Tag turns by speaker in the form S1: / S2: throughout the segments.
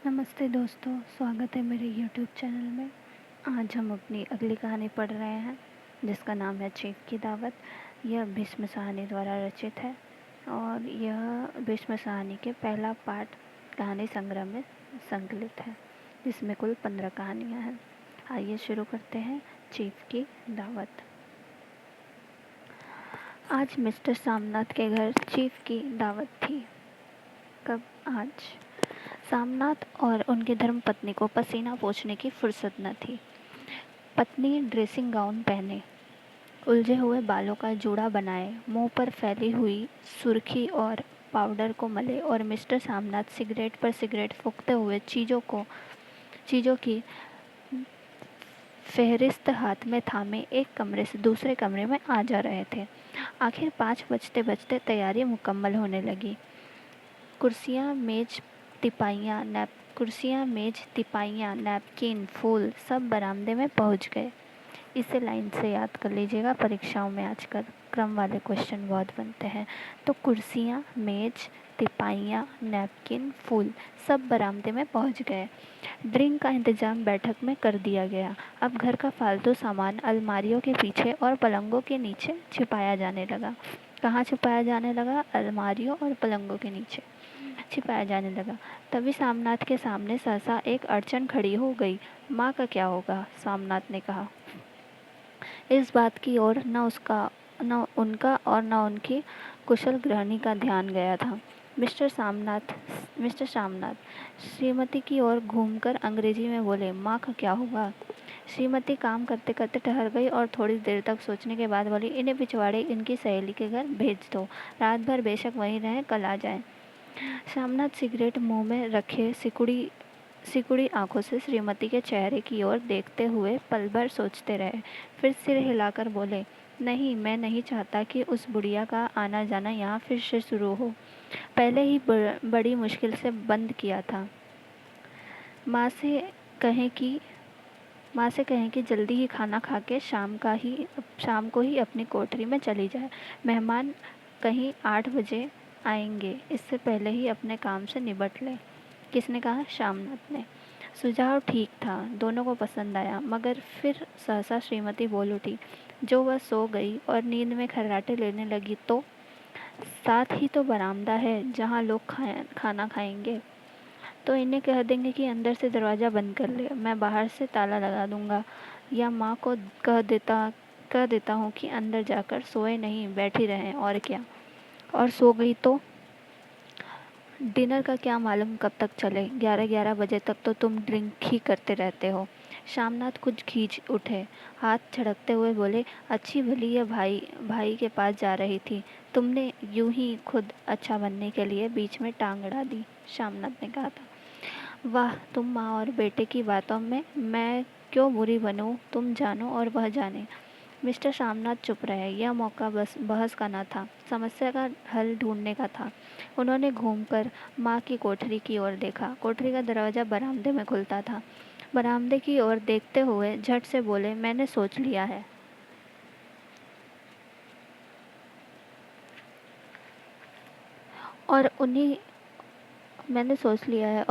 S1: नमस्ते दोस्तों, स्वागत है मेरे YouTube चैनल में। आज हम अपनी अगली कहानी पढ़ रहे हैं जिसका नाम है चीफ की दावत। यह भीष्म साहनी द्वारा रचित है और यह भीष्म साहनी के पहला पार्ट कहानी संग्रह में संकलित है जिसमें कुल 15 कहानियाँ हैं। आइए शुरू करते हैं चीफ की दावत। आज मिस्टर सामनाथ के घर चीफ की दावत थी। कब? आज। सामनाथ और उनकी धर्मपत्नी को पसीना पोंछने की फुर्सत न थी। पत्नी ड्रेसिंग गाउन पहने, उलझे हुए बालों का जूड़ा बनाए, मुंह पर फैली हुई सुर्खी और पाउडर को मले और मिस्टर सामनाथ सिगरेट पर सिगरेट फूंकते हुए चीज़ों की फेहरिस्त हाथ में थामे एक कमरे से दूसरे कमरे में आ जा रहे थे। आखिर 5 बजते बजते तैयारी मुकम्मल होने लगी। कुर्सियाँ, मेज, तिपाइयाँ, नैपकिन, फूल सब बरामदे में पहुंच गए। इसे लाइन से याद कर लीजिएगा, परीक्षाओं में आजकल क्रम वाले क्वेश्चन बहुत बनते हैं। तो कुर्सियाँ, मेज, तिपाइयाँ, नैपकिन, फूल सब बरामदे में पहुंच गए। ड्रिंक का इंतजाम बैठक में कर दिया गया। अब घर का फालतू सामान अलमारियों के पीछे और पलंगों के नीचे छिपाया जाने लगा। कहाँ छिपाया जाने लगा? अलमारियों और पलंगों के नीचे छिपाया जाने लगा। तभी सामनाथ के सामने सहसा एक अड़चन खड़ी हो गई। माँ का क्या होगा? सामनाथ ने कहा। इस बात की ओर न उनका और न उनकी कुशल गृहिणी का ध्यान गया था। मिस्टर सामनाथ श्रीमती की ओर घूमकर अंग्रेजी में बोले, माँ का क्या होगा? श्रीमती काम करते करते ठहर गई और थोड़ी देर तक सोचने के बाद बोली, इन्हें पिछवाड़े इनकी सहेली के घर भेज दो। रात भर बेशक वहीं रहें, कल आ जाएं। सामनाथ सिगरेट मुंह में रखे सिकुड़ी आंखों से श्रीमती के चेहरे की ओर देखते हुए पल भर सोचते रहे। फिर सिर हिलाकर बोले, नहीं, मैं नहीं चाहता कि उस बुढ़िया का आना जाना यहाँ फिर से शुरू हो। पहले ही बड़ी मुश्किल से बंद किया था। माँ से कहें कि जल्दी ही खाना खा के शाम को ही अपनी कोठरी में चली जाए। मेहमान कहीं 8 बजे आएंगे, इससे पहले ही अपने काम से निबट ले। किसने कहा? शामनाथ ने। सुझाव ठीक था, दोनों को पसंद आया, मगर फिर सहसा श्रीमती बोल उठी। जो वह सो गई और नींद में खर्राटे लेने लगी तो साथ ही तो बरामदा है जहाँ लोग खाना खाएंगे। तो इन्हें कह देंगे कि अंदर से दरवाज़ा बंद कर ले, मैं बाहर से ताला लगा दूंगा। या माँ को कह देता हूँ कि अंदर जाकर सोए नहीं, बैठी रहें, और क्या। और सो गई तो डिनर का क्या मालूम कब तक चले? 11 बजे तक तो तुम ड्रिंक ही करते रहते हो। शामनाथ कुछ खींच उठे, हाथ झड़कते हुए बोले, अच्छी भली ये भाई के पास जा रही थी, तुमने यूं ही खुद अच्छा बनने के लिए बीच में टांग अड़ा दी। शामनाथ ने कहा था। वाह, तुम माँ और बेटे की बातों में मैं क्यों बुरी बनूं, तुम जानो और वह जाने। मिस्टर सामनाथ चुप रहे। यह मौका बस बहस का न था, समस्या का हल ढूंढने का था। उन्होंने घूमकर माँ की कोठरी की ओर देखा। कोठरी का दरवाज़ा बरामदे में खुलता था। बरामदे की ओर देखते हुए झट से बोले, मैंने सोच लिया है। और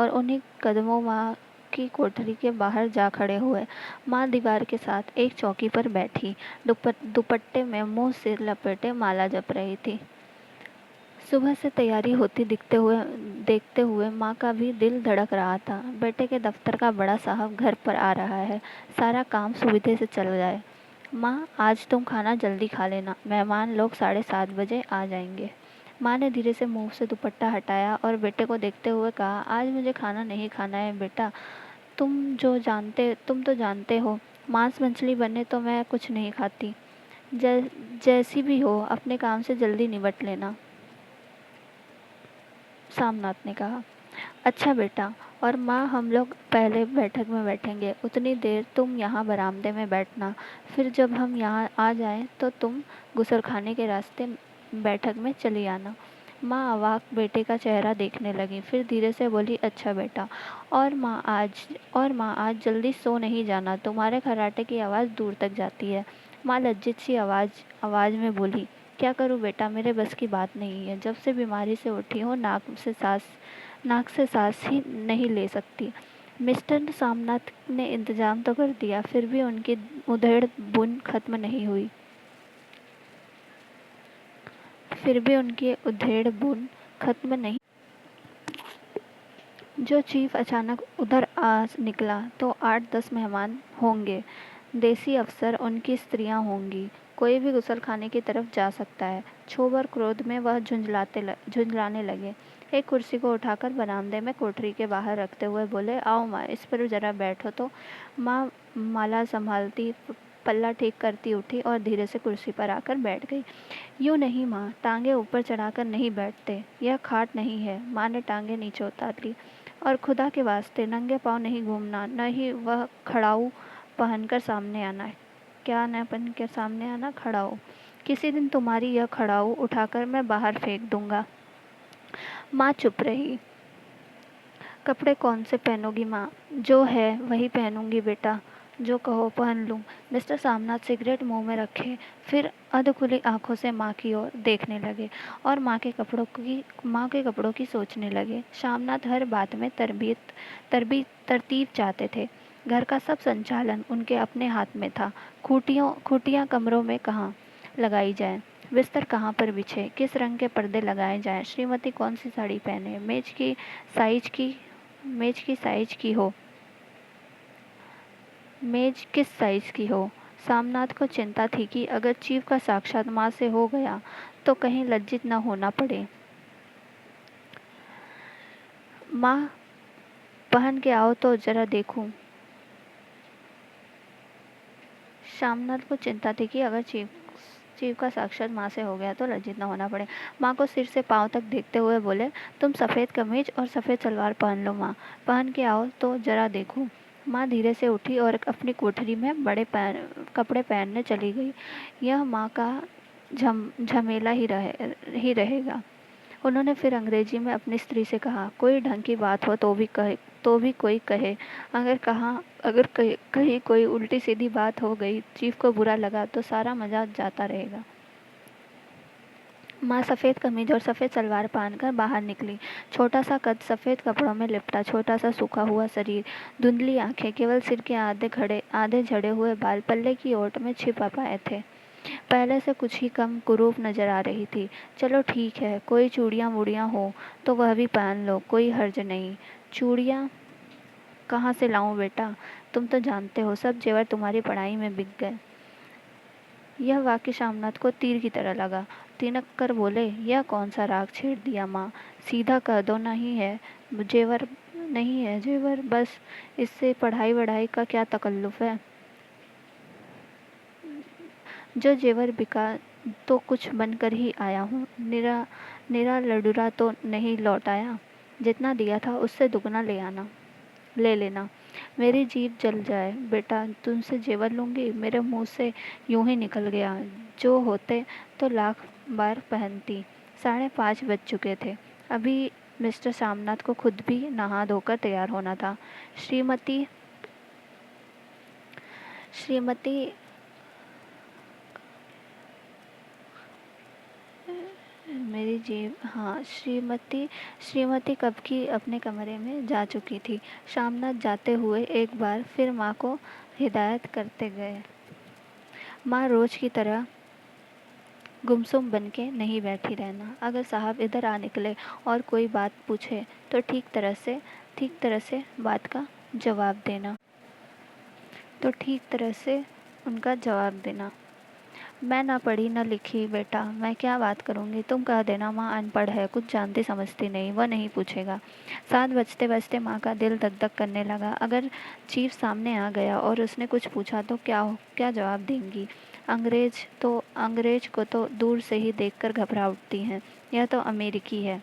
S1: उन्हीं कदमों माँ की कोठरी के बाहर जा खड़े हुए। माँ दीवार के साथ एक चौकी पर बैठी दुपट्टे में मुंह सिर लपेटे माला जप रही थी। सुबह से तैयारी होती देखते हुए माँ का भी दिल धड़क रहा था। बेटे के दफ्तर का बड़ा साहब घर पर आ रहा है, सारा काम सुविधे से चल जाए। माँ, आज तुम खाना जल्दी खा लेना, मेहमान लोग 7:30 बजे आ जाएंगे। माँ ने धीरे से मुंह से दुपट्टा हटाया और बेटे को देखते हुए कहा, आज मुझे खाना नहीं खाना है बेटा। तुम तो जानते हो, मांस मछली बने तो मैं कुछ नहीं खाती। जैसी भी हो, अपने काम से जल्दी निबट लेना। सामनाथ ने कहा। अच्छा बेटा। और माँ, हम लोग पहले बैठक में बैठेंगे, उतनी देर तुम यहाँ बरामदे में बैठना। फिर जब हम यहाँ आ जाएं तो तुम गुसलखाने के रास्ते बैठक में चली आना। माँ अवाक बेटे का चेहरा देखने लगी, फिर धीरे से बोली, अच्छा बेटा। और माँ, आज जल्दी सो नहीं जाना, तुम्हारे खर्राटे की आवाज़ दूर तक जाती है। माँ लज्जित सी आवाज़ में बोली, क्या करूँ बेटा, मेरे बस की बात नहीं है। जब से बीमारी से उठी हूँ, नाक से सांस नाक से सांस ही नहीं ले सकती। मिस्टर सामनाथ ने इंतजाम तो कर दिया, फिर भी उनकी उधेड़ बुन खत्म नहीं हुई। फिर भी उनकी उधेड़ बुन खत्म नहीं। जो चीफ अचानक उधर आ निकला तो 8-10 मेहमान होंगे, देसी अफसर, उनकी स्त्रियां होंगी। कोई भी गुसलखाने की तरफ जा सकता है। क्षोभ और क्रोध में वह झुंझलाने लगे। एक कुर्सी को उठाकर बरामदे में कोठरी के बाहर रखते हुए बोले, आओ माँ, इस पर जरा बैठो तो। माँ माला संभालती, पल्ला ठीक करती उठी और धीरे से कुर्सी पर आकर बैठ गई। यूं नहीं माँ, टांगे ऊपर चढ़ाकर नहीं बैठते, यह खाट नहीं है। माँ ने टांगे नीचे उतार ली। और खुदा के वास्ते नंगे पाँव नहीं घूमना, न ही वह खड़ाऊ पहनकर सामने आना। क्या न पहन के सामने आना? खड़ाऊ। किसी दिन तुम्हारी यह खड़ाऊ उठाकर मैं बाहर फेंक दूंगा। माँ चुप रही। कपड़े कौन से पहनोगी माँ? जो है वही पहनूंगी बेटा, जो कहो पहन लूँ। मिस्टर सामनाथ सिगरेट मुंह में रखे फिर अधखुली आंखों से माँ की ओर देखने लगे और माँ के कपड़ों की सोचने लगे। सामनाथ हर बात में तरतीब चाहते थे। घर का सब संचालन उनके अपने हाथ में था। खूटियाँ कमरों में कहाँ लगाई जाए, बिस्तर कहाँ पर बिछे, किस रंग के पर्दे लगाए जाएं, श्रीमती कौन सी साड़ी पहने, मेज किस साइज की हो। सामनाथ को चिंता थी कि अगर चीफ का साक्षात माँ से हो गया तो कहीं लज्जित न होना पड़े। माँ, पहन के आओ तो जरा देखूं। सामनाथ को चिंता थी कि अगर चीफ का साक्षात माँ से हो गया तो लज्जित न होना पड़े। माँ को सिर से पाँव तक देखते हुए बोले, तुम सफ़ेद कमीज और सफ़ेद सलवार पहन लो माँ, पहन के आओ तो जरा देखूं। माँ धीरे से उठी और अपनी कोठरी में कपड़े पहनने चली गई। यह माँ का झमेला ही रहेगा। उन्होंने फिर अंग्रेजी में अपनी स्त्री से कहा, कोई ढंग की बात हो तो भी कोई कहे। अगर कहीं कोई उल्टी सीधी बात हो गई, चीफ को बुरा लगा तो सारा मजा जाता रहेगा। माँ सफ़ेद कमीज और सफ़ेद सलवार पहनकर बाहर निकली। छोटा सा कद, सफ़ेद कपड़ों में लिपटा छोटा सा सूखा हुआ शरीर, धुंधली आंखें, केवल सिर के आधे झड़े हुए बाल पल्ले की ओट में छिपा पाए थे। पहले से कुछ ही कम कुरूप नजर आ रही थी। चलो ठीक है, कोई चूड़ियाँ वूड़ियाँ हो तो वह भी पहन लो, कोई हर्ज नहीं। चूड़ियाँ कहाँ से लाऊं बेटा? तुम तो जानते हो सब जेवर तुम्हारी पढ़ाई में बिक गए। यह वाक्य शामनाथ को तीर की तरह लगा। तिनक कर बोले, यह कौन सा राग छेड़ दिया माँ? सीधा कह दो नहीं है जेवर, नहीं है जेवर, बस। इससे पढ़ाई वढ़ाई का क्या तकल्लुफ़ है? जो जेवर बिका तो कुछ बनकर ही आया हूँ। निरा लडूरा तो नहीं लौट आया। जितना दिया था उससे दुगना ले लेना। मेरी जीभ जल जाए बेटा, तुमसे जेवर लूँगी? मेरे मुंह से यूं ही निकल गया। जो होते तो लाख बार पहनती। 5:30 बज चुके थे। अभी मिस्टर सामनाथ को खुद भी नहा धोकर तैयार होना था। श्रीमती मेरी जेब, हाँ, श्रीमती कब की अपने कमरे में जा चुकी थी। शामनाथ जाते हुए एक बार फिर माँ को हिदायत करते गए, माँ रोज की तरह गुमसुम बन के नहीं बैठी रहना। अगर साहब इधर आ निकले और कोई बात पूछे तो ठीक तरह से बात का जवाब देना। उनका जवाब देना। मैं ना पढ़ी न लिखी बेटा, मैं क्या बात करूँगी? तुम कह देना माँ अनपढ़ है, कुछ जानती समझती नहीं, वह नहीं पूछेगा। 7 बजते बजते माँ का दिल धक धक करने लगा। अगर चीफ सामने आ गया और उसने कुछ पूछा तो क्या जवाब देंगी? अंग्रेज को तो दूर से ही देखकर घबरा उठती हैं। यह तो अमेरिकी है।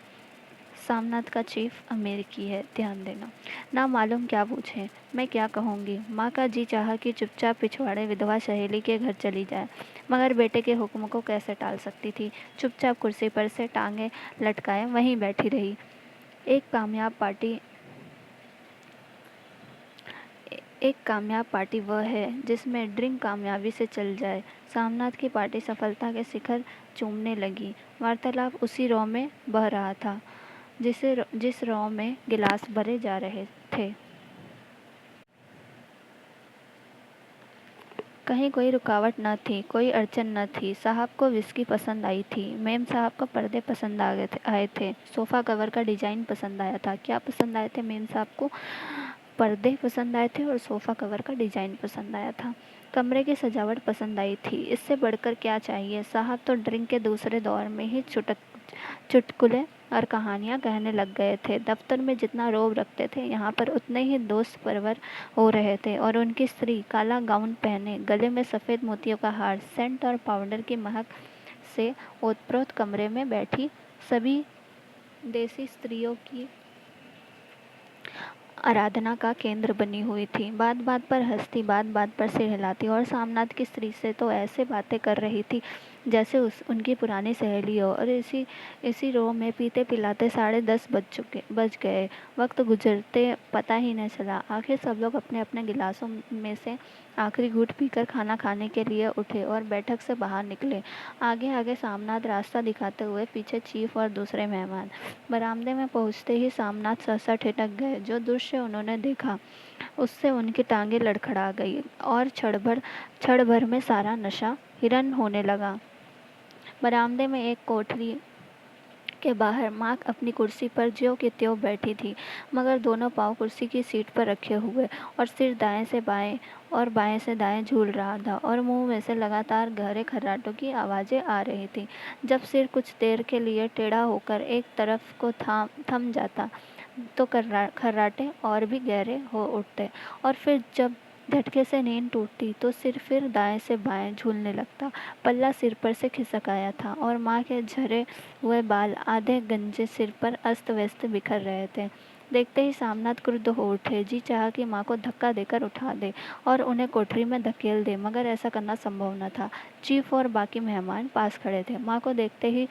S1: सामनाथ का चीफ अमेरिकी है, ध्यान देना। ना मालूम क्या पूछे, मैं क्या कहूँगी? माँ का जी चाहा कि चुपचाप पिछवाड़े विधवा सहेली के घर चली जाए, मगर बेटे के हुक्म को कैसे टाल सकती थी। चुपचाप कुर्सी पर से टांगे लटकाए वहीं बैठी रही। एक कामयाब पार्टी वह है जिसमें ड्रिंक कामयाबी से चल जाए। सामनाथ की पार्टी सफलता के शिखर चूमने लगी। वार्तालाप उसी रौ में बह रहा था। जिस रॉ में गिलास भरे जा रहे थे। कहीं कोई रुकावट न थी, कोई अड़चन न थी। साहब को विस्की पसंद आई थी, मेम साहब को पर्दे पसंद आए थे, सोफ़ा कवर का डिज़ाइन पसंद आया था। क्या पसंद आए थे? मेम साहब को पर्दे पसंद आए थे और सोफ़ा कवर का डिज़ाइन पसंद आया था। कमरे की सजावट पसंद आई थी। इससे बढ़कर क्या चाहिए? साहब तो ड्रिंक के दूसरे दौर में ही चुटकुले और कहानियाँ कहने लग गए थे। दफ्तर में जितना रौब रखते थे, यहाँ पर उतने ही दोस्त परवर हो रहे थे। और उनकी स्त्री काला गाउन पहने, गले में सफ़ेद मोतियों का हार, सेंट और पाउडर की महक से ओतप्रोत कमरे में बैठी सभी देसी स्त्रियों की आराधना का केंद्र बनी हुई थी। बात बात पर हंसती, बात बात पर सिर हिलाती और सामनाथ की स्त्री से तो ऐसे बातें कर रही थी जैसे उनकी पुरानी सहेली हो। और इसी रो में पीते पिलाते 10:30 बज गए। वक्त गुजरते पता ही न चला। आखिर सब लोग अपने अपने गिलासों में से आखिरी घूंट पीकर खाना खाने के लिए उठे और बैठक से बाहर निकले। आगे आगे सामनाथ रास्ता दिखाते हुए, पीछे चीफ और दूसरे मेहमान। बरामदे में पहुंचते ही सामनाथ सहसा ठिठक गए। जो दृश्य उन्होंने देखा उससे उनकी टांगें लड़खड़ा गई और क्षण भर में सारा नशा हिरन होने लगा। बरामदे में एक कोठरी के बाहर माँ अपनी कुर्सी पर ज्यों की त्यों बैठी थी, मगर दोनों पाँव कुर्सी की सीट पर रखे हुए और सिर दाएं से बाएं और बाएं से दाएं झूल रहा था और मुंह में से लगातार गहरे खर्राटों की आवाज़ें आ रही थी। जब सिर कुछ देर के लिए टेढ़ा होकर एक तरफ को थम जाता तो खर्राटे और भी गहरे हो उठते और फिर जब झटके से नींद टूटती तो सिर फिर दाएं से बाएं झूलने लगता। पल्ला सिर पर से खिसक आया था और माँ के झरे हुए बाल आधे गंजे सिर पर अस्त व्यस्त बिखर रहे थे। देखते ही सामनाथ क्रुद्ध हो उठे। जी चाहा कि माँ को धक्का देकर उठा दे और उन्हें कोठरी में धकेल दे, मगर ऐसा करना संभव न था। चीफ और बाकी मेहमान पास खड़े थे। माँ को देखते ही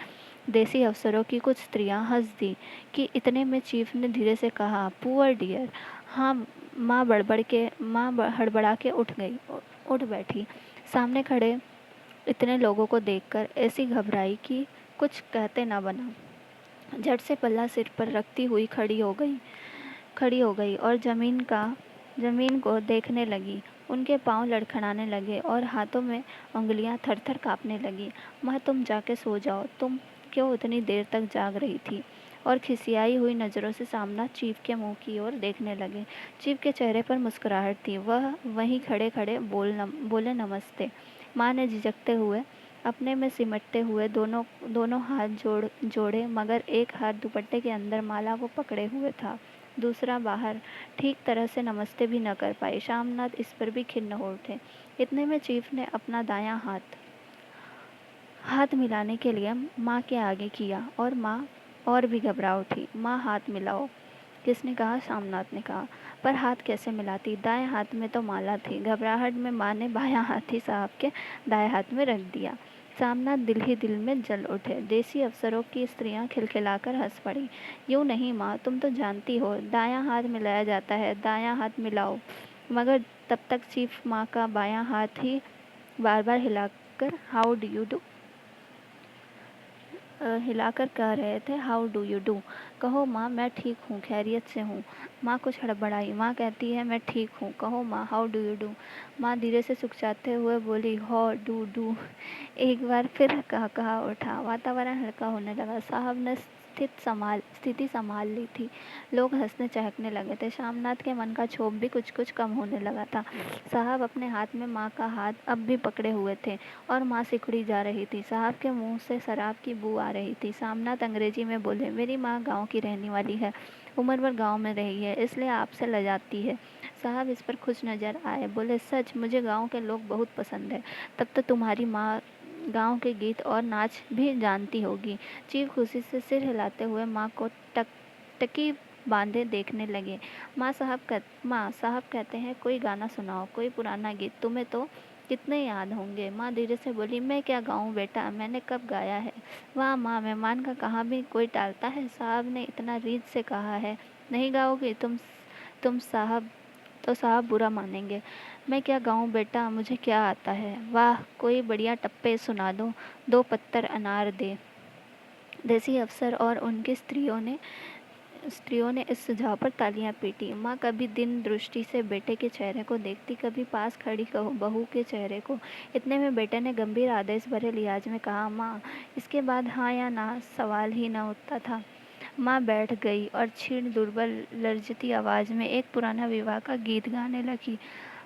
S1: देसी अफसरों की कुछ स्त्रियां हंस दी कि इतने में चीफ ने धीरे से कहा, पुअर डियर। हाँ, माँ हड़बड़ा के उठ बैठी। सामने खड़े इतने लोगों को देखकर ऐसी घबराई कि कुछ कहते न बना। झट से पल्ला सिर पर रखती हुई खड़ी हो गई और जमीन को देखने लगी। उनके पांव लड़खड़ाने लगे और हाथों में उंगलियां थर-थर कांपने लगी। माँ, तुम जाके सो जाओ। तुम क्यों इतनी देर तक जाग रही थी? और खिसियाई हुई नज़रों से सामना चीफ के मुंह की ओर देखने लगे। चीफ के चेहरे पर मुस्कुराहट थी। वह वहीं खड़े खड़े बोले, नमस्ते। माँ ने झिझकते हुए अपने में सिमटते हुए दोनों हाथ जोड़े, मगर एक हाथ दुपट्टे के अंदर माला को पकड़े हुए था, दूसरा बाहर। ठीक तरह से नमस्ते भी न कर पाई। शामनाथ इस पर भी खिन्न हो उठे। इतने में चीफ ने अपना दायां हाथ मिलाने के लिए माँ के आगे किया और माँ और भी घबरा उठी। माँ, हाथ मिलाओ। किसने कहा? शामनाथ ने कहा। पर हाथ कैसे मिलाती? दाएं हाथ में तो माला थी। घबराहट में माँ ने बायां हाथ ही साहब के दाएं हाथ में रख दिया। सामनाथ दिल ही दिल में जल उठे। देसी अफसरों की स्त्रियां खिलखिलाकर हंस पड़ी। यूं नहीं माँ, तुम तो जानती हो दायां हाथ मिलाया जाता है, दायां हाथ मिलाओ। मगर तब तक चीफ माँ का बायां हाथ ही बार बार हिलाकर कह रहे थे, हाउ डू यू डू। कहो माँ, मैं ठीक हूँ, खैरियत से हूँ। माँ कुछ हड़बड़ाई। माँ कहती है, मैं ठीक हूँ। कहो माँ, हाउ डू यू डू। माँ धीरे से सुकचाते हुए बोली, हाउ डू डू। एक बार फिर कहा उठा। वातावरण हल्का होने लगा। साहब ने स्थिति संभाल ली थी। लोग हंसने चहकने लगे थे। शामनाथ के मन का क्षोभ भी कुछ कुछ कम होने लगा था। साहब अपने हाथ में माँ का हाथ अब भी पकड़े हुए थे और माँ सिकुड़ी जा रही थी। साहब के मुंह से शराब की बू आ रही थी। सामनाथ अंग्रेजी में बोले, मेरी माँ गांव की रहने वाली है, उम्र भर गांव में रही है, इसलिए आपसे लजाती है। साहब इस पर खुश नजर आए। बोले, सच? मुझे गांव के लोग बहुत पसंद है। तब तो तुम्हारी माँ गांव के गीत और नाच भी जानती होगी। चीफ खुशी से सिर हिलाते हुए माँ को टकी बांधे देखने लगे। माँ, साहब कहते हैं कोई गाना सुनाओ, कोई पुराना गीत, तुम्हें तो कितने याद होंगे। माँ धीरे से बोली, मैं क्या गाऊं बेटा, मैंने कब गाया है। वाह माँ, मेहमान का कहाँ भी कोई टालता है। साहब ने इतना रीझ से कहा है, नहीं गाओगे तुम साहब? तो साहब बुरा मानेंगे। मैं क्या गाऊं बेटा, मुझे क्या आता है। वाह, कोई बढ़िया टप्पे सुना दो, 2 पत्तर अनार दे। देसी अफसर और उनकी स्त्रियों ने स्त्रियों ने इस सुझाव पर तालियां पीटी। माँ कभी दिन दृष्टि से बेटे के चेहरे को देखती, कभी पास खड़ी बहू के चेहरे को। इतने में बेटे ने गंभीर आदेश भरे लिहाज में कहा, माँ। इसके बाद हाँ या ना सवाल ही न उठता था। माँ बैठ गई और क्षीण दुर्बल लर्जती आवाज में एक पुराना विवाह का गीत गाने लगी।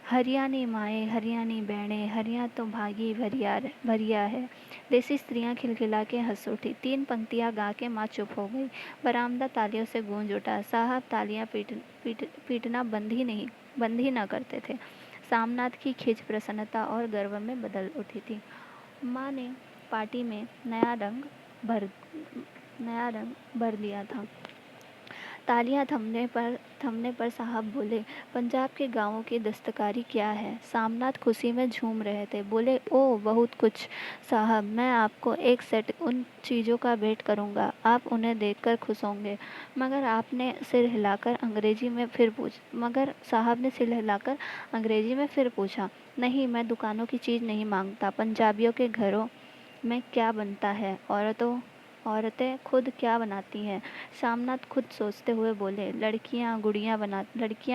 S1: हरियाणी माएँ, हरियाणी बहनें, हरिया तो भागी भरिया है। देसी स्त्रियाँ खिलखिला के हंस उठी। 3 पंक्तियाँ गा के माँ चुप हो गई। बरामदा तालियों से गूंज उठा। साहब तालियाँ पीटना बंद ही न करते थे। सामनाथ की खिंच प्रसन्नता और गर्व में बदल उठी थी। माँ ने पार्टी में नया रंग भर दिया था। तालियां थमने पर साहब बोले, पंजाब के गांवों की दस्तकारी क्या है। सामनाथ खुशी में झूम रहे थे। बोले, ओ बहुत कुछ साहब, मैं आपको एक सेट उन चीज़ों का भेंट करूंगा, आप उन्हें देखकर खुश होंगे। मगर साहब ने सिर हिलाकर अंग्रेजी में फिर पूछा, नहीं, मैं दुकानों की चीज़ नहीं मांगता। पंजाबियों के घरों में क्या बनता है, औरतें खुद क्या बनाती हैं। शामनाथ खुद सोचते हुए बोले, लड़कियां गुड़ियां बनाती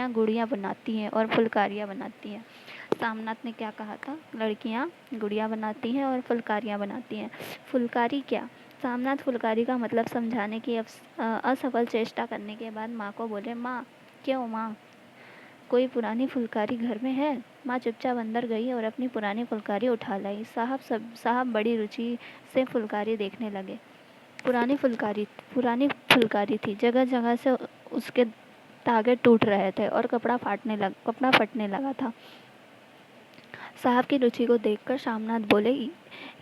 S1: हैं और फुलकारियां बनाती हैं। शामनाथ ने क्या कहा था? लड़कियां गुड़ियां बनाती हैं और फुलकारियां बनाती हैं। फुलकारी क्या? शामनाथ फुलकारी का मतलब समझाने की असफल चेष्टा करने के बाद माँ को बोले, माँ। क्यों माँ? कोई पुरानी फुलकारी घर में है? माँ चुपचाप अंदर गई और अपनी पुरानी फुलकारी उठा लाई। साहब बड़ी रुचि से फुलकारी देखने लगे। पुरानी फुलकारी थी। जगह जगह से उसके धागे टूट रहे थे और कपड़ा फटने लगा था। साहब की रुचि को देखकर शामनाथ बोले,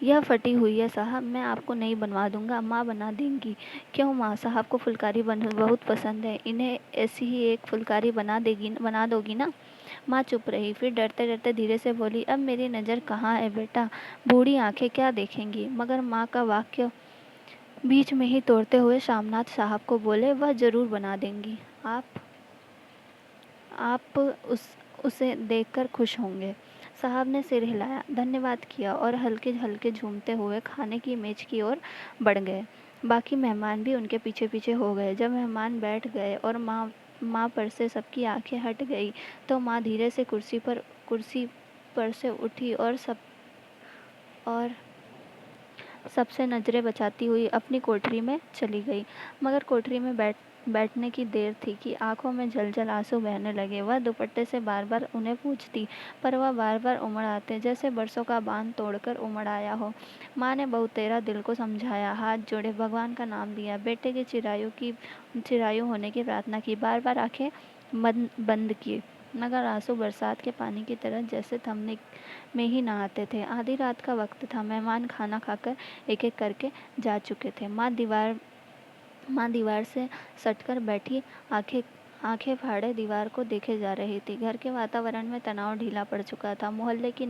S1: यह फटी हुई है साहब, मैं आपको नई बनवा दूंगा, माँ बना देंगी। क्यों माँ? साहब को फुलकारी बहुत पसंद है, इन्हें ऐसी ही एक फुलकारी बना दोगी ना? माँ चुप रही, फिर डरते डरते धीरे से बोली, अब मेरी नज़र कहाँ है बेटा, बूढ़ी आंखें क्या देखेंगी। मगर माँ का वाक्य बीच में ही तोड़ते हुए शामनाथ साहब को बोले, वह जरूर बना देंगी। आप उसे देखकर खुश होंगे। साहब ने सिर हिलाया, धन्यवाद किया और हल्के हल्के झूमते हुए खाने की मेज की ओर बढ़ गए। बाकी मेहमान भी उनके पीछे पीछे हो गए। जब मेहमान बैठ गए और माँ पर से सबकी आंखें हट गई तो माँ धीरे से कुर्सी पर से उठी और सबसे नज़रें बचाती हुई अपनी कोठरी में चली गई। मगर कोठरी में बैठने की देर थी कि आंखों में जल आंसू बहने लगे। वह दुपट्टे से बार बार उन्हें पूछती, पर वह बार बार उमड़ आते, जैसे बरसों का बांध तोड़कर उमड़ आया हो। माँ ने बहुत तेरा दिल को समझाया, हाथ जोड़े, भगवान का नाम लिया, बेटे के चिरायु होने की प्रार्थना की, बार बार आंखें बंद की, मगर आंसू बरसात के पानी की तरह जैसे थमने में ही ना आते थे। आधी रात का वक्त था। मेहमान खाना खाकर एक एक करके जा चुके थे। माँ दीवार से सटकर बैठी आंखें फाड़े दीवार को देखे जा रही थी। घर के वातावरण में तनाव ढीला पड़ चुका था। मोहल्ले की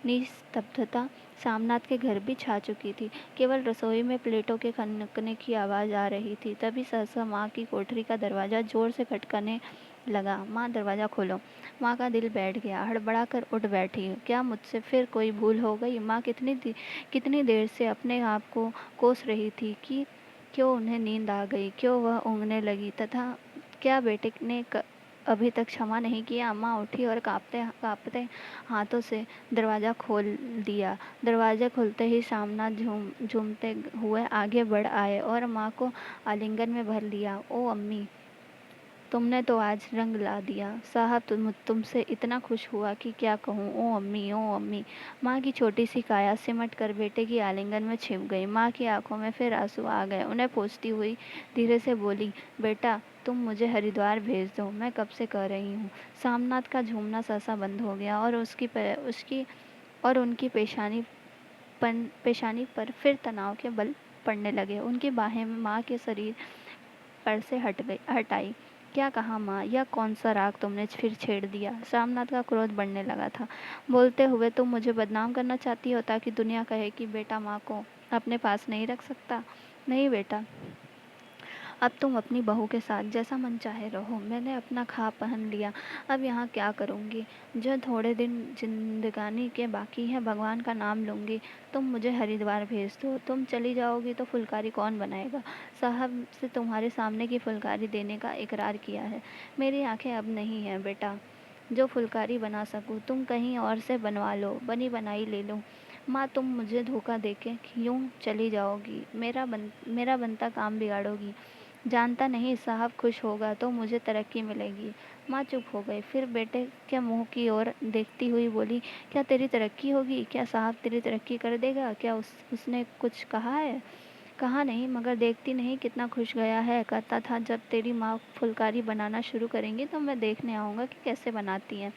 S1: निस्तब्धता सामनाथ के घर भी छा चुकी थी। केवल रसोई में प्लेटों के खनकने की आवाज़ आ रही थी। तभी सहसा माँ की कोठरी का दरवाज़ा जोर से खटकने लगा। माँ, दरवाज़ा खोलो। माँ का दिल बैठ गया। हड़बड़ा कर उठ बैठी। क्या मुझसे फिर कोई भूल हो गई? माँ कितनी देर से अपने आप को कोस रही थी कि क्यों उन्हें नींद आ गई, क्यों वह ऊँघने लगी, तथा क्या बेटे ने अभी तक क्षमा नहीं किया। माँ उठी और कांपते हाथों से दरवाज़ा खोल दिया। दरवाज़ा खुलते ही सामना झूमते हुए आगे बढ़ आए और माँ को आलिंगन में भर लिया। ओ अम्मी, तुमने तो आज रंग ला दिया। साहब तुमसे इतना खुश हुआ कि क्या कहूँ। ओ अम्मी, ओ अम्मी। माँ की छोटी सी काया सिमट कर बेटे की आलिंगन में छिप गई। माँ की आंखों में फिर आंसू आ गए। उन्हें पोंछती हुई धीरे से बोली, बेटा तुम मुझे हरिद्वार भेज दो, मैं कब से कह रही हूँ। सामनाथ का झूमना सहसा बंद हो गया और उनकी पेशानी पर फिर तनाव के बल पड़ने लगे। उनकी बाहें माँ के शरीर पर से हटाई। क्या कहा माँ? यह कौन सा राग तुमने फिर छेड़ दिया? शामनाथ का क्रोध बढ़ने लगा था। बोलते हुए, तुम मुझे बदनाम करना चाहती हो ताकि दुनिया कहे कि बेटा माँ को अपने पास नहीं रख सकता? नहीं बेटा, अब तुम अपनी बहू के साथ जैसा मन चाहे रहो। मैंने अपना खा पहन लिया, अब यहाँ क्या करूँगी? जो थोड़े दिन जिंदगानी के बाकी हैं भगवान का नाम लूँगी। तुम मुझे हरिद्वार भेज दो। तुम चली जाओगी तो फुलकारी कौन बनाएगा? साहब से तुम्हारे सामने की फुलकारी देने का इकरार किया है। मेरी आंखें अब नहीं हैं बेटा जो फुलकारी बना सकूं। तुम कहीं और से बनवा लो, बनी बनाई ले लो। माँ, तुम मुझे धोखा देके यूं चली जाओगी, मेरा बनता काम बिगाड़ोगी। जानता नहीं साहब खुश होगा तो मुझे तरक्की मिलेगी। माँ चुप हो गई, फिर बेटे के मुंह की ओर देखती हुई बोली, क्या तेरी तरक्की होगी? क्या साहब तेरी तरक्की कर देगा? क्या उसने कुछ कहा है? कहा नहीं, मगर देखती नहीं कितना खुश गया है। कहता था जब तेरी माँ फुलकारी बनाना शुरू करेंगी तो मैं देखने आऊँगा कि कैसे बनाती हैं।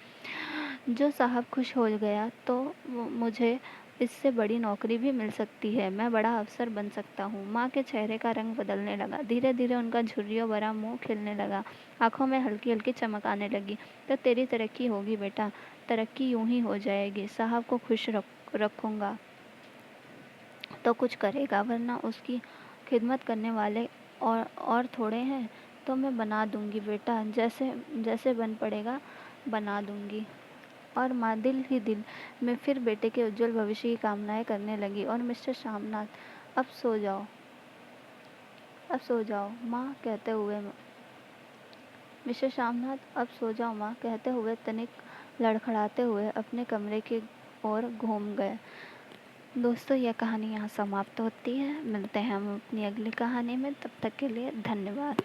S1: जो साहब खुश हो गया तो मुझे इससे बड़ी नौकरी भी मिल सकती है। मैं बड़ा अफसर बन सकता हूँ। माँ के चेहरे का रंग बदलने लगा। धीरे धीरे उनका झुर्रियों भरा मुंह खिलने लगा। आंखों में हल्की हल्की चमक आने लगी। तो तेरी तरक्की होगी बेटा, तरक्की यूं ही हो जाएगी। साहब को खुश रखूँगा तो कुछ करेगा, वरना उसकी खिदमत करने वाले और थोड़े हैं। तो मैं बना दूंगी बेटा, जैसे जैसे बन पड़ेगा बना दूंगी। और माँ दिल ही दिल में फिर बेटे के उज्जवल भविष्य की कामनाएं करने लगी। और मिस्टर श्यामनाथ अब सो जाओ, अब सो जाओ माँ कहते हुए मिस्टर श्यामनाथ अब सो जाओ माँ कहते हुए तनिक लड़खड़ाते हुए अपने कमरे की ओर घूम गए। दोस्तों, यह कहानी यहाँ समाप्त होती है। मिलते हैं हम अपनी अगली कहानी में, तब तक के लिए धन्यवाद।